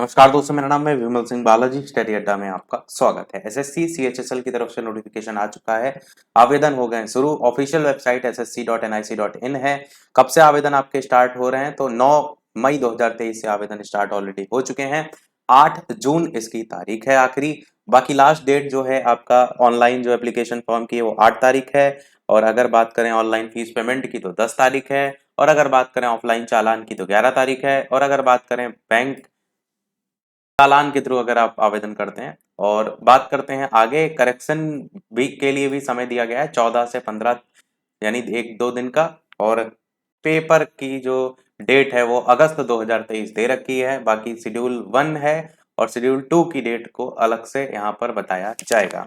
नमस्कार दोस्तों, मेरा नाम है विमल सिंह बालाजी। स्टडी अड्डा में आपका स्वागत है। एसएससी सीएचएसएल की तरफ से नोटिफिकेशन आ चुका है। आवेदन हो गए शुरू। ऑफिशियल वेबसाइट ssc.nic.in है। कब से आवेदन आपके स्टार्ट हो रहे हैं? तो 9 मई 2023 से आवेदन स्टार्ट ऑलरेडी हो चुके हैं। 8 जून इसकी तारीख है आखिरी। बाकी लास्ट डेट जो है आपका ऑनलाइन जो एप्लीकेशन फॉर्म की है वो 8 तारीख है। और अगर बात करें ऑनलाइन फीस पेमेंट की तो 10 तारीख है। और अगर बात करें ऑफलाइन चालान की तो 11 तारीख है। और अगर बात करें बैंक चालान के थ्रू अगर आप आवेदन करते हैं, और बात करते हैं आगे करेक्शन वीक के लिए भी समय दिया गया है 14 से 15, यानी 1-2 दिन का। और पेपर की जो डेट है वो अगस्त 2023 दे रखी है। बाकी शेड्यूल 1 है और शेड्यूल 2 की डेट को अलग से यहाँ पर बताया जाएगा।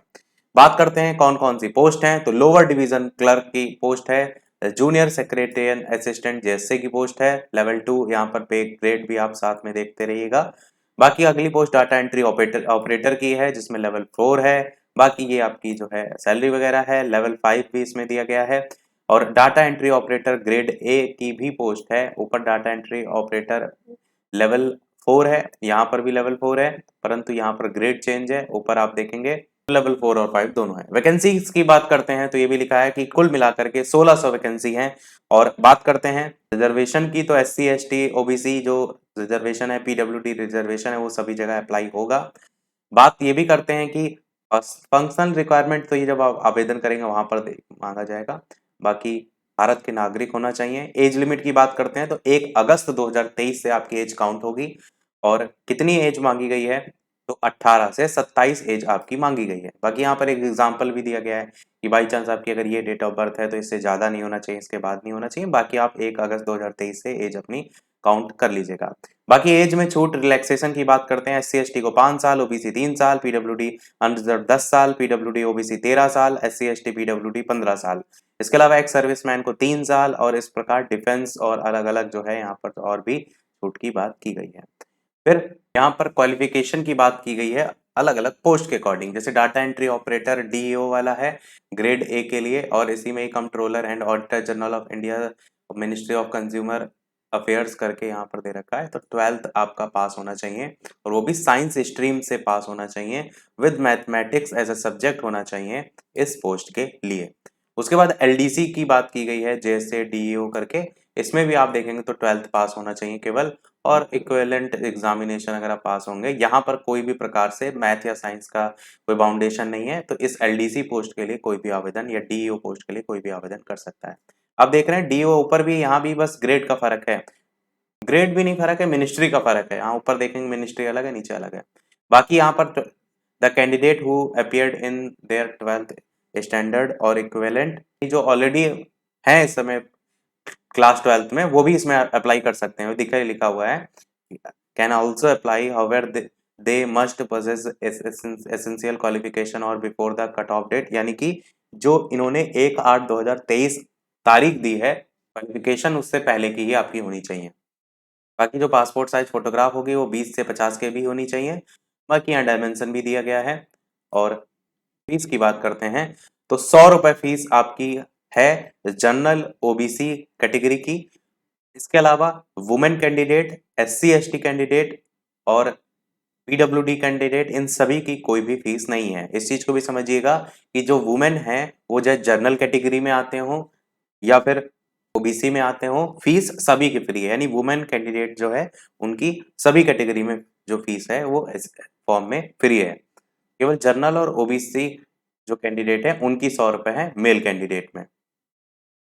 बात करते हैं कौन कौन सी पोस्ट हैं। तो लोअर डिवीजन क्लर्क की पोस्ट है, जूनियर सेक्रेटेरियन असिस्टेंट जेएसए की पोस्ट है, लेवल 2। यहाँ पर पे ग्रेड भी आप साथ में देखते रहिएगा। बाकी अगली पोस्ट डाटा एंट्री ऑपरेटर की है जिसमें लेवल 4 है। बाकी ये आपकी जो है सैलरी वगैरह है। लेवल 5 भी इसमें दिया गया है। और data entry operator grade A की भी पोस्ट है। ऊपर डाटा एंट्री ऑपरेटर लेवल 4 है, यहाँ पर भी लेवल 4 है, परंतु यहाँ पर ग्रेड चेंज है। ऊपर आप देखेंगे लेवल 4 और 5 दोनों है। वैकेंसीज की बात करते हैं तो ये भी लिखा है कि कुल मिलाकर के 1600 वैकेंसी हैं। और बात करते हैं रिजर्वेशन की तो SC ST OBC जो रिजर्वेशन है, PWD रिजर्वेशन है, वो सभी जगह अप्लाई होगा। बात ये भी करते हैं कि फंक्शनल रिक्वायरमेंट तो ये जब आप आवेदन करेंगे वहां पर मांगा जाएगा। बाकी भारत के नागरिक होना चाहिए। एज लिमिट की बात करते हैं तो 1 अगस्त 2023 से आपकी एज काउंट होगी। और कितनी एज मांगी गई है? तो 18 से 27 एज आपकी मांगी गई है। बाकी यहाँ पर एक एग्जाम्पल भी दिया गया है कि बाई चांस आपकी अगर ये डेट ऑफ बर्थ है तो इससे ज्यादा नहीं होना चाहिए, इसके बाद नहीं होना चाहिए। बाकी आप 1 अगस्त 2023 से एज अपनी काउंट कर लीजिएगा। बाकी एज में छूट रिलैक्सेशन की बात करते हैं। SC ST को 5 साल, OBC 3 साल, PWD अनरिजर्व 10 साल, PWD OBC 13 साल, SC ST PWD 15 साल। इसके अलावा एक सर्विसमैन को 3 साल। और इस प्रकार डिफेंस और अलग अलग जो है यहाँ पर और भी छूट की बात की गई है। फिर यहाँ पर क्वालिफिकेशन की बात की गई है अलग अलग पोस्ट के अकॉर्डिंग। जैसे डाटा एंट्री ऑपरेटर DEO वाला है ग्रेड ए के लिए, और इसी में ही controller and auditor general of India ministry of consumer affairs करके यहाँ पर दे रखा है। तो 12th आपका पास होना चाहिए, और वो भी साइंस स्ट्रीम से पास होना चाहिए, with mathematics as a subject होना चाहिए इस पोस्ट के लिए। उसके बाद LDC की बात की गई है, जैसे DEO करके। इसमें भी आप देखेंगे तो 12th पास होना चाहिए केवल। और इक्विवेलेंट एग्जामिनेशन अगर आप पास होंगे, यहाँ पर कोई भी प्रकार से मैथ या साइंस का कोई बाउंडेशन नहीं है। तो इस LDC पोस्ट के लिए कोई भी आवेदन, या DEO पोस्ट के लिए कोई भी आवेदन कर सकता है। अब देख रहे हैं DEO ऊपर भी, यहाँ भी बस ग्रेड का फर्क है। ग्रेड भी नहीं फर्क है, मिनिस्ट्री का फर्क है। यहाँ ऊपर देखेंगे मिनिस्ट्री अलग है, नीचे अलग है। बाकी यहाँ पर the candidate who appeared in their 12th standard और इक्विवेलेंट, जो ऑलरेडी है इस समय क्लास 12th में, वो भी इसमें अप्लाई कर सकते हैं। दिखा लिखा हुआ है can also apply, however they must possess essential qualification or before the cut off date. यानी कि जो इन्होंने 1/8/2023 तारीख दी है, क्वालिफिकेशन उससे पहले की ही आपकी होनी चाहिए। बाकी जो पासपोर्ट साइज फोटोग्राफ होगी वो 20 से 50 के भी होनी चाहिए। बाकी यहाँ डायमेंशन भी दिया गया है। और फीस की बात करते हैं तो 100 रुपए फीस आपकी है जनरल OBC कैटेगरी की। इसके अलावा women candidate, SC ST candidate और PWD कैंडिडेट, इन सभी की कोई भी फीस नहीं है। इस चीज को भी समझिएगा कि जो वुमेन है वो चाहे जनरल कैटेगरी में आते हो या फिर OBC में आते हो, फीस सभी की फ्री है। यानी वुमेन कैंडिडेट जो है उनकी सभी कैटेगरी में जो फीस है वो इस फॉर्म में फ्री है। केवल जनरल और OBC जो कैंडिडेट है उनकी 100 रुपए है मेल कैंडिडेट में।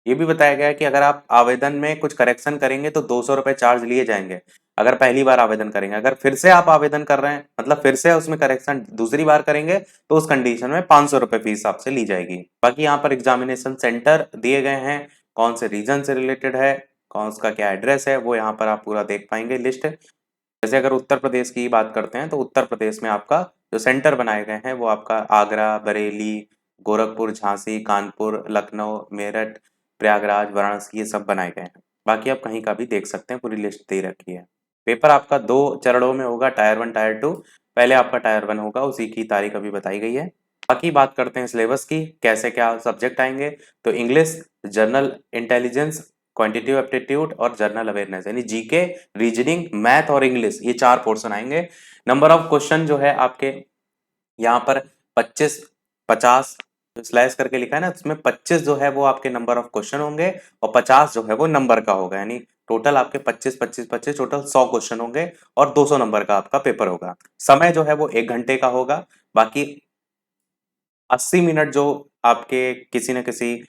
ये भी बताया गया है कि अगर आप आवेदन में कुछ करेक्शन करेंगे तो 200 रुपए चार्ज लिए जाएंगे अगर पहली बार आवेदन करेंगे। अगर फिर से आप आवेदन कर रहे हैं, मतलब फिर से उसमें करेक्शन दूसरी बार करेंगे, तो उस कंडीशन में 500 रुपए फीस आपसे ली जाएगी। बाकी यहाँ पर एग्जामिनेशन सेंटर दिए गए हैं, कौन से रीजन से रिलेटेड है, कौन सा क्या एड्रेस है, वो यहाँ पर आप पूरा देख पाएंगे लिस्ट। जैसे अगर उत्तर प्रदेश की बात करते हैं तो उत्तर प्रदेश में आपका जो सेंटर बनाए गए हैं वो आपका आगरा, बरेली, गोरखपुर, झांसी, कानपुर, लखनऊ, मेरठ, प्रयागराज, वाराणसी, ये सब बनाए गए हैं। बाकी आप कहीं का भी देख सकते हैं, पूरी लिस्ट दे रखी है। पेपर आपका 2 चरणों में होगा, टायर 1 टायर 2। पहले आपका टायर 1 होगा, उसी की तारीख अभी बताई गई है। बाकी बात करते हैं सिलेबस की, कैसे क्या सब्जेक्ट आएंगे। तो English, general intelligence, quantitative aptitude और जनरल अवेयरनेस, यानी जीके, रीजनिंग, मैथ और इंग्लिश, ये 4 पोर्शन आएंगे। नंबर ऑफ क्वेश्चन जो है आपके यहाँ पर 25, 50 जो स्लैश करके लिखा है ना, उसमें 25 जो है वो आपके नंबर ऑफ क्वेश्चन होंगे और 50 जो है वो नंबर का होगा, यानी टोटल आपके 25 25 25 टोटल 100 क्वेश्चन होंगे और 200 नंबर का आपका पेपर होगा। समय जो है वो 1 घंटे का होगा। बाकी 80 मिनट जो आपके किसी न किसी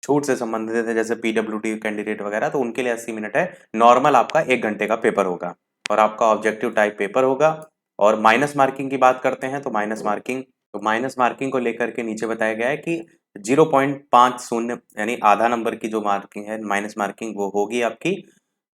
छूट से संबंधित है, जैसे पीडब्ल्यूडी कैंडिडेट वगैरह, तो उनके लिए 80 मिनट है। नॉर्मल आपका 1 घंटे का पेपर होगा और आपका ऑब्जेक्टिव टाइप पेपर होगा। और माइनस मार्किंग की बात करते हैं तो माइनस मार्किंग को लेकर के नीचे बताया गया है कि 0.50 यानी आधा नंबर की जो मार्किंग है माइनस मार्किंग वो होगी आपकी।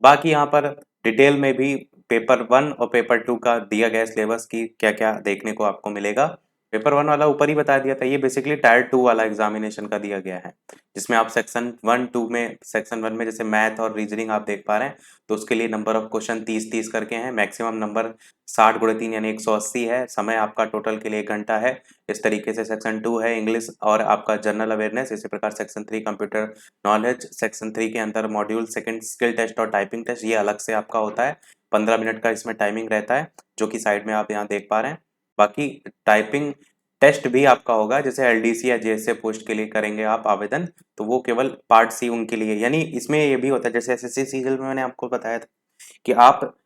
बाकी यहाँ पर डिटेल में भी पेपर 1 और पेपर 2 का दिया गया सिलेबस की क्या-क्या देखने को आपको मिलेगा। पेपर 1 वाला ऊपर ही बता दिया था, ये बेसिकली टायर 2 वाला एग्जामिनेशन का दिया गया है, जिसमें आप सेक्शन 1 में जैसे मैथ और रीजनिंग आप देख पा रहे हैं, तो उसके लिए नंबर ऑफ क्वेश्चन 30-30 करके हैं। मैक्सिमम नंबर 60 गुणे 3 यानी 180 है। समय आपका टोटल के लिए 1 घंटा है। इस तरीके से सेक्शन 2 है इंग्लिश और आपका जनरल अवेयरनेस। इसी प्रकार सेक्शन 3 कंप्यूटर नॉलेज, सेक्शन 3 के अंदर मॉड्यूल सेकंड स्किल टेस्ट और टाइपिंग टेस्ट, ये अलग से आपका होता है। 15 मिनट का इसमें टाइमिंग रहता है, जो कि साइड में आप यहाँ देख पा रहे हैं। बाकी टाइपिंग टेस्ट भी आपका होगा, जैसे एलडीसी या जेएसए पोस्ट के लिए करेंगे आप आवेदन, तो वो केवल पार्ट सी उनके लिए, यानी इसमें ये भी होता है जैसे एसएससी सीजीएल में मैंने आपको बताया था कि आप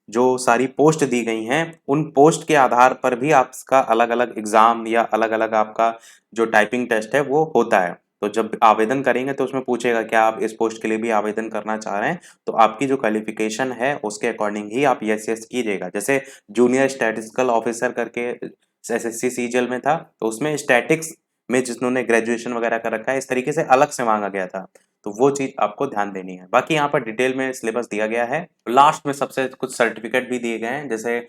जो सारी पोस्ट दी गई हैं, उन पोस्ट के आधार पर भी आपका अलग-अलग एग्जाम या अलग-अलग आपका जो टाइपिंग टेस्ट है वो होता है। तो जब आवेदन करेंगे तो उसमें पूछेगा क्या आप इस पोस्ट के लिए भी आवेदन करना चाह रहे हैं? तो आपकी जो क्वालिफिकेशन है उसके अकॉर्डिंग ही आप यस यस कीजिएगा। जैसे जूनियर स्टैटिस्टिकल ऑफिसर करके एसएससी सीजीएल में था, तो उसमें स्टैटिक्स में जिन्होंने ग्रेजुएशन वगैरह कर रखा है, इस तरीके से अलग से मांगा गया था। तो वो चीज़ आपको ध्यान देनी है। बाकी यहाँ पर डिटेल में सिलेबस दिया गया है। लास्ट में सबसे कुछ सर्टिफिकेट भी दिए गए हैं, जैसे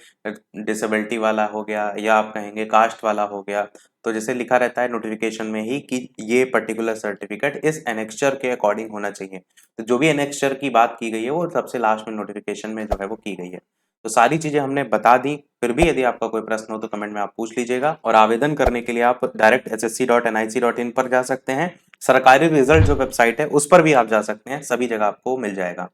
डिसेबिलिटी वाला हो गया या आप कहेंगे कास्ट वाला हो गया। तो जैसे लिखा रहता है नोटिफिकेशन में ही कि ये पर्टिकुलर सर्टिफिकेट इस एनेक्स्चर के अकॉर्डिंग होना चाहिए। तो जो भी एनेक्स्चर की बात की गई है वो सबसे लास्ट में नोटिफिकेशन में जो है वो की गई है। तो सारी चीज़ें हमने बता दी। फिर भी यदि आपका कोई प्रश्न हो तो कमेंट में आप पूछ लीजिएगा और आवेदन करने के लिए आप डायरेक्ट ssc.nic.in पर जा सकते हैं। सरकारी रिजल्ट जो वेबसाइट है उस पर भी आप जा सकते हैं, सभी जगह आपको मिल जाएगा।